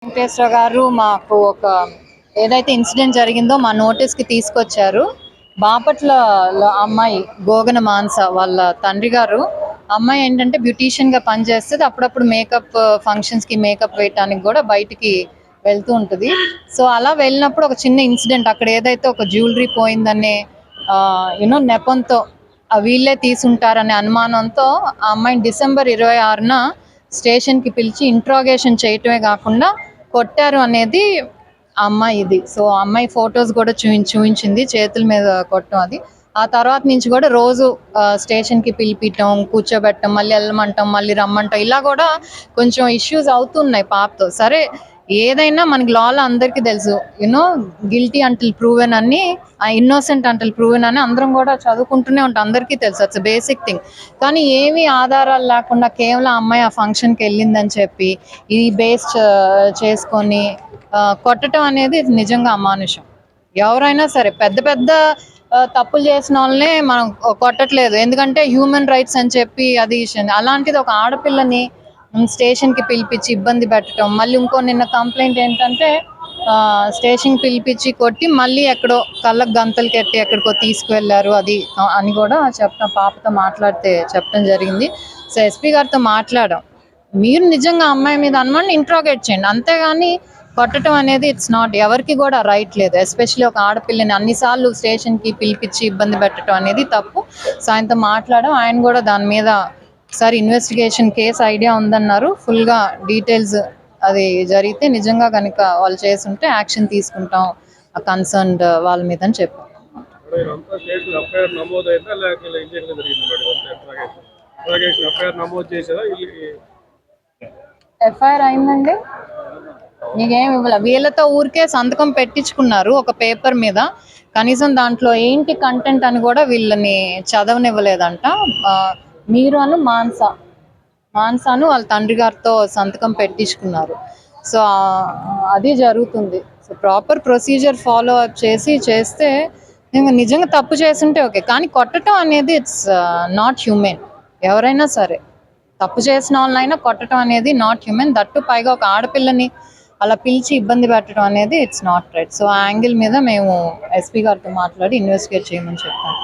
వెంకటేశ్వర గారు మాకు ఒక ఏదైతే ఇన్సిడెంట్ జరిగిందో మా నోటీస్కి తీసుకొచ్చారు. బాపట్లలో అమ్మాయి గోగన మానస వాళ్ళ తండ్రి గారు. అమ్మాయి ఏంటంటే బ్యూటీషియన్గా పనిచేస్తుంది. అప్పుడప్పుడు మేకప్ ఫంక్షన్స్కి మేకప్ వేయటానికి కూడా బయటికి వెళ్తూ ఉంటుంది. సో అలా వెళ్ళినప్పుడు ఒక చిన్న ఇన్సిడెంట్ అక్కడ ఏదైతే ఒక జ్యువెలరీ పోయిందనే నెపంతో వీళ్ళే తీసుంటారనే అనుమానంతో ఆ అమ్మాయిని డిసెంబర్ 26న స్టేషన్కి పిలిచి ఇంట్రాగేషన్ చేయటమే కాకుండా కొట్టారు అనేది ఆ అమ్మాయి ఇది. సో ఆ అమ్మాయి ఫొటోస్ కూడా చూపించింది చేతుల మీద కొట్టడం అది. ఆ తర్వాత నుంచి కూడా రోజు స్టేషన్కి పిలిపియటం, కూర్చోబెట్టడం, మళ్ళీ వెళ్ళమంటాం, మళ్ళీ రమ్మంటాం, ఇలా కూడా కొంచెం ఇష్యూస్ అవుతున్నాయి పాపతో. సరే, ఏదైనా మనకి లాలో అందరికీ తెలుసు, గిల్టీ అంటిల్ ప్రూవెన్ అని, ఇన్నోసెంట్ అంటిల్ ప్రూవెన్ అని అందరం కూడా చదువుకుంటూనే ఉంటాం, అందరికీ తెలుసు, అట్స్ బేసిక్ థింగ్. కానీ ఏమీ ఆధారాలు లేకుండా కేవలం అమ్మాయి ఆ ఫంక్షన్కి వెళ్ళిందని చెప్పి ఇది బేస్ చేసుకొని కొట్టడం అనేది నిజంగా అమానుషం. ఎవరైనా సరే పెద్ద పెద్ద తప్పులు చేసిన వాళ్ళనే మనం కొట్టట్లేదు, ఎందుకంటే హ్యూమన్ రైట్స్ అని చెప్పి అది అలాంటిది ఒక ఆడపిల్లని స్టేషన్కి పిలిపించి ఇబ్బంది పెట్టడం. మళ్ళీ ఇంకో నిన్న కంప్లైంట్ ఏంటంటే స్టేషన్కి పిలిపించి కొట్టి మళ్ళీ ఎక్కడో కళ్ళకు గంతలు కట్టి ఎక్కడికో తీసుకువెళ్ళారు అది అని కూడా పాపతో మాట్లాడితే చెప్పడం జరిగింది. సో ఎస్పీ గారితో మాట్లాడాం, మీరు నిజంగా అమ్మాయి మీద అనుమానం ఇంట్రాగేట్ చేయండి, అంతేగాని కొట్టడం అనేది ఇట్స్ నాట్, ఎవరికి కూడా రైట్ లేదు. ఎస్పెషల్లీ ఒక ఆడపిల్లని అన్నిసార్లు స్టేషన్కి పిలిపించి ఇబ్బంది పెట్టడం అనేది తప్పు. సో ఆయనతో మాట్లాడడం, ఆయన కూడా దాని మీద ఒకసారి ఇన్వెస్టిగేషన్ కేసు ఐడియా ఉందన్నారు. ఫుల్గా డీటెయిల్స్ అది జరిగితే నిజంగా కనుక వాళ్ళు చేస్తుంటే యాక్షన్ తీసుకుంటాం కన్సర్న్డ్ వాళ్ళ మీద అని చెప్పారు. ఎఫ్ఐఆర్ అయిందండి, నీకేం ఇవ్వలే. వీళ్ళతో ఊరికే సంతకం పెట్టించుకున్నారు ఒక పేపర్ మీద, కనీసం దాంట్లో ఏంటి కంటెంట్ అని కూడా వీళ్ళని చదవనివ్వలేదంట. మీరు మాన్సాను వాళ్ళ తండ్రి గారితో సంతకం పెట్టించుకున్నారు. సో అది జరుగుతుంది. So proper procedure follow up చేస్తే నిజంగా తప్పు చేస్తుంటే ఓకే, కానీ కొట్టడం అనేది ఇట్స్ నాట్ హ్యూమెన్. ఎవరైనా సరే తప్పు చేసిన వాళ్ళనైనా కొట్టడం అనేది నాట్ హ్యూమెన్. దట్టు పైగా ఒక ఆడపిల్లని అలా పిలిచి ఇబ్బంది పెట్టడం అనేది ఇట్స్ నాట్ రైట్. సో ఆ యాంగిల్ మీద మేము ఎస్పీ గారితో మాట్లాడి ఇన్వెస్టిగేట్ చేయమని చెప్పాము.